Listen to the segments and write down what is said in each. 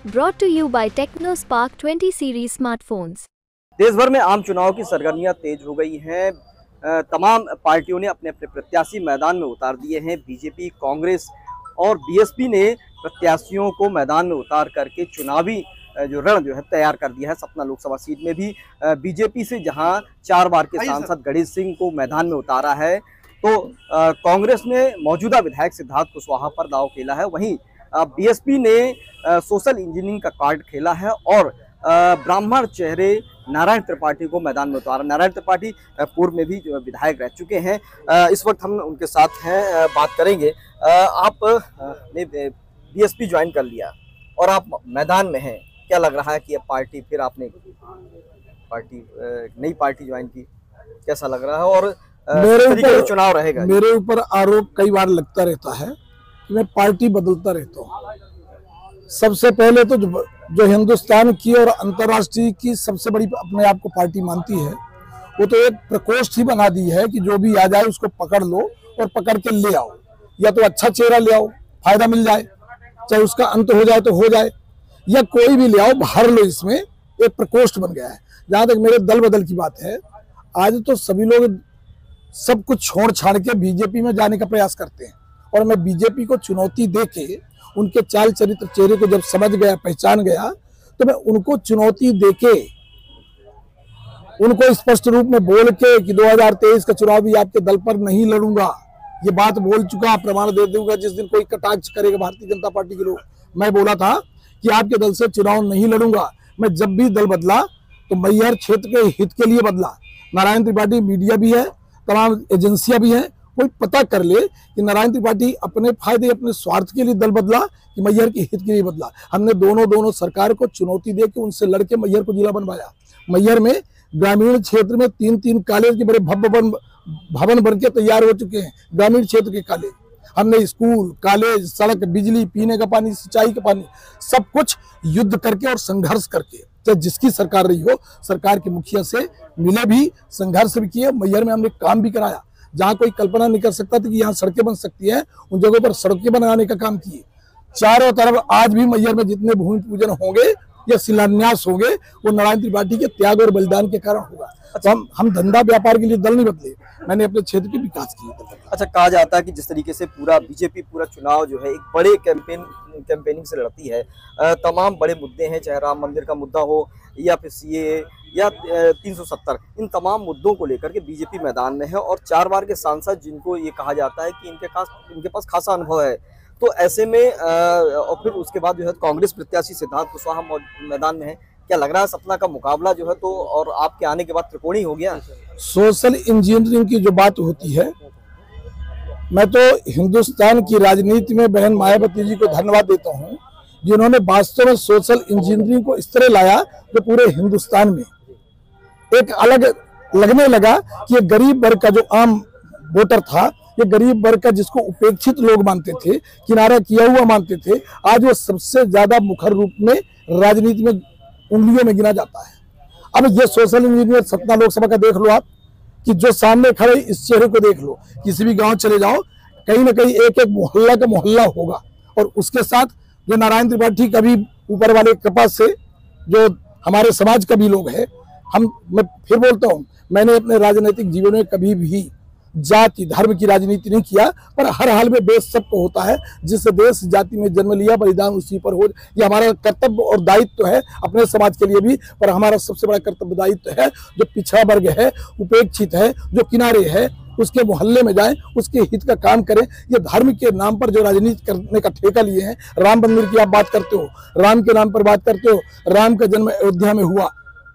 Brought to you by TechnoSpark 20 series smartphones. देश भर में आम चुनाव की सरगर्मियां तेज हो गई हैं। तमाम पार्टियों ने अपने अपने प्रत्याशी मैदान में उतार दिए हैं। बीजेपी, कांग्रेस और बीएसपी ने प्रत्याशियों को मैदान में उतार करके चुनावी जो रण जो है तैयार कर दिया है। सतना लोकसभा सीट में भी बीजेपी से जहां 4 बार के सांसद गणेश सिंह को मैदान में उतारा है, तो कांग्रेस ने मौजूदा विधायक सिद्धार्थ कुशवाहा पर दांव खेला है। वहीं बीएसपी ने सोशल इंजीनियरिंग का कार्ड खेला है और ब्राह्मण चेहरे नारायण त्रिपाठी को मैदान में उतारा। नारायण त्रिपाठी पूर्व में भी जो विधायक रह चुके हैं। इस वक्त हम उनके साथ हैं, बात करेंगे। आप ने बीएसपी ज्वाइन कर लिया और आप मैदान में हैं, क्या लग रहा है कि अब पार्टी फिर आपने नई पार्टी ज्वाइन की, कैसा लग रहा है और मेरे ऊपर चुनाव रहेगा? मेरे ऊपर आरोप कई बार लगता रहता है कि मैं पार्टी बदलता रहता हूँ। सबसे पहले तो जो हिंदुस्तान की और अंतर्राष्ट्रीय की सबसे बड़ी अपने आप को पार्टी मानती है, वो तो एक प्रकोष्ठ ही बना दी है कि जो भी आ जाए उसको पकड़ लो और पकड़ के ले आओ, या तो अच्छा चेहरा ले आओ, फायदा मिल जाए, चाहे उसका अंत हो जाए तो हो जाए, या कोई भी ले आओ, भर लो। इसमें एक प्रकोष्ठ बन गया है। जहां तक मेरे दल बदल की बात है, आज तो सभी लोग सब कुछ छोड़ छाड़ के बीजेपी में जाने का प्रयास करते हैं, और मैं बीजेपी को चुनौती दे के उनके चाल चरित्र चेहरे को जब समझ गया, पहचान गया, तो मैं उनको चुनौती देके उनको स्पष्ट रूप में बोल के कि 2023 का चुनाव भी आपके दल पर नहीं लड़ूंगा, ये बात बोल चुका, प्रमाण दे दूंगा। जिस दिन कोई कटाक्ष करेगा भारतीय जनता पार्टी के लोग, मैं बोला था कि आपके दल से चुनाव नहीं लड़ूंगा। मैं जब भी दल बदला तो मैहर क्षेत्र के हित के लिए बदला। नारायण त्रिपाठी मीडिया भी है, तमाम एजेंसियां भी हैं, कोई पता कर ले कि नारायण त्रिपाठी अपने फायदे, अपने स्वार्थ के लिए दल बदला कि मैहर के हित के लिए बदला। हमने दोनों सरकार को चुनौती दे के उनसे लड़के मैहर को जिला बनवाया। मैहर में ग्रामीण क्षेत्र में 3 कॉलेज के बड़े भवन बन के तैयार हो चुके हैं। ग्रामीण क्षेत्र के कॉलेज हमने स्कूल, कॉलेज, सड़क, बिजली, पीने का पानी, सिंचाई का पानी, सब कुछ युद्ध करके और संघर्ष करके, चाहे जिसकी सरकार रही हो, सरकार के मुखिया से मिले भी, संघर्ष भी किए। मैहर में हमने काम भी कराया। जहां कोई कल्पना नहीं कर सकता था कि यहाँ सड़कें बन सकती है, उन जगहों पर सड़कें बनाने का काम किए। चारों तरफ आज भी मैहर में जितने भूमि पूजन होंगे या शिलान्यास होंगे, वो नारायण त्रिपाठी के त्याग और बलिदान के कारण होगा। अच्छा, हम धंधा व्यापार के लिए दल नहीं बदले, मैंने अपने क्षेत्र के विकास के लिए। अच्छा, कहा जाता है कि जिस तरीके से पूरा बीजेपी पूरा चुनाव जो है एक बड़े कैंपेनिंग से लड़ती है, तमाम बड़े मुद्दे हैं, चाहे राम मंदिर का मुद्दा हो या फिर सीएए या 370, इन तमाम मुद्दों को लेकर के बीजेपी मैदान में है। और 4 बार के सांसद जिनको ये कहा जाता है कि इनके पास खासा अनुभव है, तो ऐसे में और फिर उसके बाद जो है कांग्रेस प्रत्याशी सिद्धार्थ कुशवाहा मैदान में है। क्या लग रहा है सपना का मुकाबला जो है तो और आपके आने के बाद त्रिकोणीय हो गया? सोशल इंजीनियरिंग की जो बात होती है, मैं तो हिंदुस्तान की राजनीति में बहन मायावती जी को धन्यवाद देता हूं, जिन्होंने वास्तव में सोशल इंजीनियरिंग को इस तरह लाया जो पूरे हिंदुस्तान में एक अलग लगने लगा कि ये गरीब वर्ग का जो आम वोटर था, ये गरीब वर्ग का जिसको उपेक्षित लोग मानते थे, किनारा किया हुआ मानते थे, आज वो सबसे ज्यादा मुखर रूप में राजनीति में उंगलियों में गिना जाता है। अब ये सोशल इंजीनियर सतना लोकसभा का देख लो आप, कि जो सामने खड़े इस चेहरे को देख लो, किसी भी गांव चले जाओ, कहीं ना कहीं एक मोहल्ला का मोहल्ला होगा, और उसके साथ जो नारायण त्रिपाठी कभी ऊपर वाले कृपा से जो हमारे समाज का भी लोग है। मैं फिर बोलता हूँ, मैंने अपने राजनीतिक जीवन में कभी भी जाति धर्म की राजनीति नहीं किया, पर हर हाल में देश सबको होता है। जिस देश जाति में जन्म लिया, बलिदान उसी पर हो। ये हमारा कर्तव्य और दायित्व है अपने समाज के लिए भी, पर हमारा सबसे बड़ा कर्तव्य दायित्व है जो पिछड़ा वर्ग है, उपेक्षित है, जो किनारे है, उसके मोहल्ले में जाएं, उसके हित का काम करें। ये धर्म के नाम पर जो राजनीति करने का ठेका लिए हैं, राम मंदिर की आप बात करते हो, राम के नाम पर बात करते हो, राम का जन्म अयोध्या में हुआ,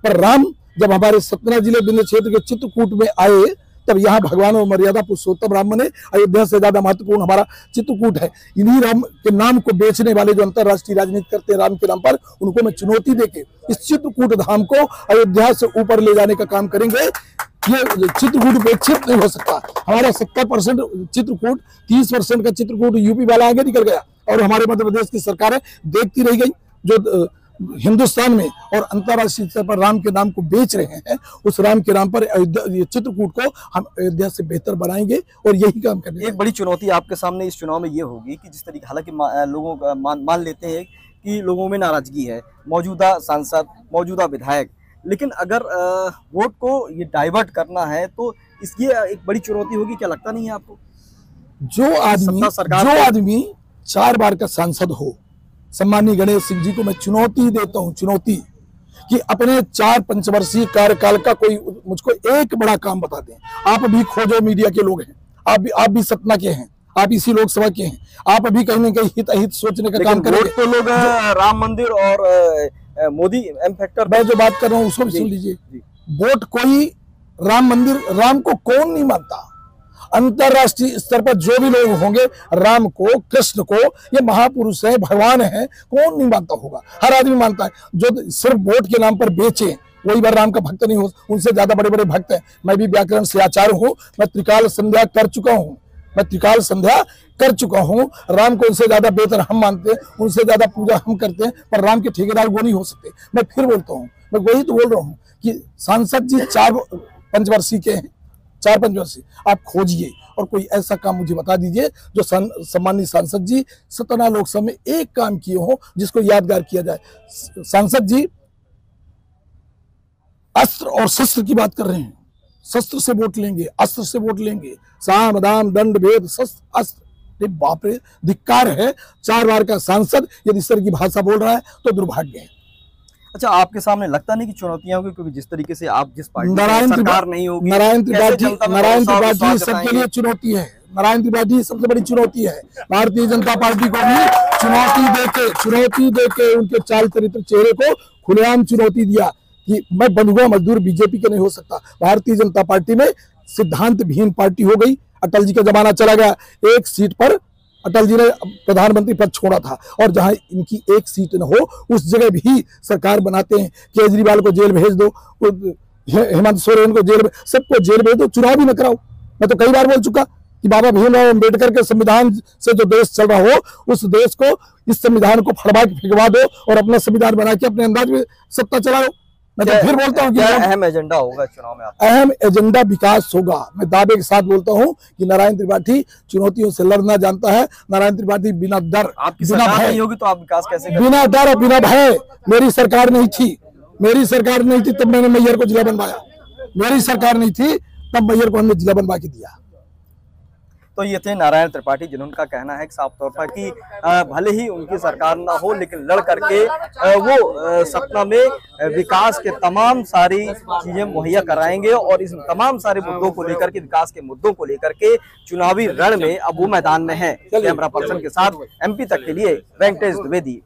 पर राम जब हमारे सतना जिले विंध्य क्षेत्र के चित्रकूट में आए, तब यहाँ भगवान और मर्यादा पुरुषोत्तम राम ने, अयोध्या से ज्यादा महत्वपूर्ण हमारा चित्रकूट है। इन्हीं राम के नाम को बेचने वाले जो अंतर्राष्ट्रीय राजनीति करते हैं राम के नाम पर, उनको मैं चुनौती देके इस चित्रकूट धाम को अयोध्या से ऊपर ले जाने का काम करेंगे। ये चित्रकूट उपेक्षित नहीं हो सकता। हमारा 70% चित्रकूट, 30% का चित्रकूट यूपी वाला आगे निकल गया, और हमारे मध्य प्रदेश की सरकार देखती रह गई जो हिंदुस्तान में और अंतर्राष्ट्रीय स्तर पर राम के नाम को बेच रहे हैं। उस राम के नाम पर अयोध्या चित्रकूट को हम अयोध्या से बेहतर बनाएंगे और यही काम करेंगे। एक बड़ी चुनौती आपके सामने इस चुनाव में ये होगी कि जिस तरीके, हालांकि लोगों मान लेते हैं कि लोगों में नाराजगी है, मौजूदा सांसद, मौजूदा विधायक, लेकिन अगर वोट को ये डाइवर्ट करना है तो इसकी एक बड़ी चुनौती होगी, क्या लगता नहीं है आपको? जो आदमी 4 बार का सांसद हो, सम्मानीय गणेश सिंह जी को मैं चुनौती देता हूं, चुनौती कि अपने 4 पंचवर्षीय कार्यकाल का कोई मुझको एक बड़ा काम बता दें। आप भी खोजो, मीडिया के लोग हैं, आप भी सतना के हैं, आप इसी लोकसभा के हैं, आप अभी कहीं ना कहीं हित अहित सोचने का काम करेंगे। तो लोग राम मंदिर और मोदी एम फैक्टर, मैं जो बात कर रहा हूँ उसको भी सुन लीजिए। वोट कोई राम मंदिर, राम को कौन नहीं मानता? अंतरराष्ट्रीय स्तर पर जो भी लोग होंगे, राम को, कृष्ण को, ये महापुरुष है, भगवान है, कौन नहीं मानता होगा? हर आदमी मानता है। जो सिर्फ वोट के नाम पर बेचे वही बार राम का भक्त नहीं हो, उनसे ज्यादा बड़े बड़े भक्त हैं। मैं भी व्याकरण से आचार्य हूँ, मैं त्रिकाल संध्या कर चुका हूँ, राम को उनसे ज्यादा बेहतर हम मानते हैं, उनसे ज्यादा पूजा हम करते हैं, पर राम के ठेकेदार वो नहीं हो सकते। मैं फिर बोलता हूँ, मैं वही तो बोल रहा हूँ कि सांसद जी 4 पंचवर्षीय के हैं, 4 पंचवर्षीय। आप खोजिए और कोई ऐसा काम मुझे बता दीजिए जो सम्मानित सांसद जी सतना लोकसभा में एक काम किए हो जिसको यादगार किया जाए। सांसद जी अस्त्र और शस्त्र की बात कर रहे हैं, शस्त्र से वोट लेंगे, अस्त्र से वोट लेंगे, साम दाम दंड भेद शस्त्र अस्त्र। बाप रे, धिक्कार है। 4 बार का सांसद यदि इस तरह की भाषा बोल रहा है तो दुर्भाग्य है। अच्छा, आपके सामने लगता नहीं कि चुनौतियां होगी, क्योंकि जिस तरीके से आप जिस पार्टी सरकार नहीं होगी, नारायण त्रिपाठी सबके लिए चुनौती है। नारायण त्रिपाठी सबसे बड़ी चुनौती है। भारतीय जनता पार्टी को भी चुनौती देके उनके चाल चरित्र चेहरे को खुलेआम चुनौती दिया कि मैं बंधुआ मजदूर बीजेपी के नहीं हो सकता। भारतीय जनता पार्टी में सिद्धांत विहीन पार्टी हो गई। अटल जी का जमाना चला गया, एक सीट पर अटल जी ने प्रधानमंत्री पद छोड़ा था, और जहां इनकी एक सीट न हो उस जगह भी सरकार बनाते हैं। केजरीवाल को जेल भेज दो, हेमंत सोरेन को जेल, सबको जेल भेज दो, चुनाव भी न कराओ। मैं तो कई बार बोल चुका कि बाबा भीमराव अम्बेडकर के संविधान से जो देश चल रहा हो, उस देश को, इस संविधान को फड़वा के फेंकवा दो और अपना संविधान बना के अपने अंदाज में सत्ता चलाओ। मैं तो फिर बोलता हूँ कि अहम एजेंडा होगा चुनाव में, अहम एजेंडा विकास होगा। मैं दावे के साथ बोलता हूँ कि नारायण त्रिपाठी चुनौतियों से लड़ना जानता है। नारायण त्रिपाठी बिना डर, बिना भय नहीं होगी तो आप विकास कैसे करेंगे? बिना डर और बिना भय। मेरी सरकार नहीं थी तब मैंने मैयर को जिला बनवाया, मेरी सरकार नहीं थी तब मैयर को हमने जिला बनवा के दिया। तो ये थे नारायण त्रिपाठी, जिन्होंने कहना है साफ तौर पर कि भले ही उनकी सरकार ना हो, लेकिन लड़ करके वो सतना में विकास के तमाम सारी चीजें मुहैया कराएंगे, और इस तमाम सारे मुद्दों को लेकर के, विकास के मुद्दों को लेकर के चुनावी रण में अब वो मैदान में है। कैमरा पर्सन के साथ MP तक के लिए वेंकटेश द्विवेदी।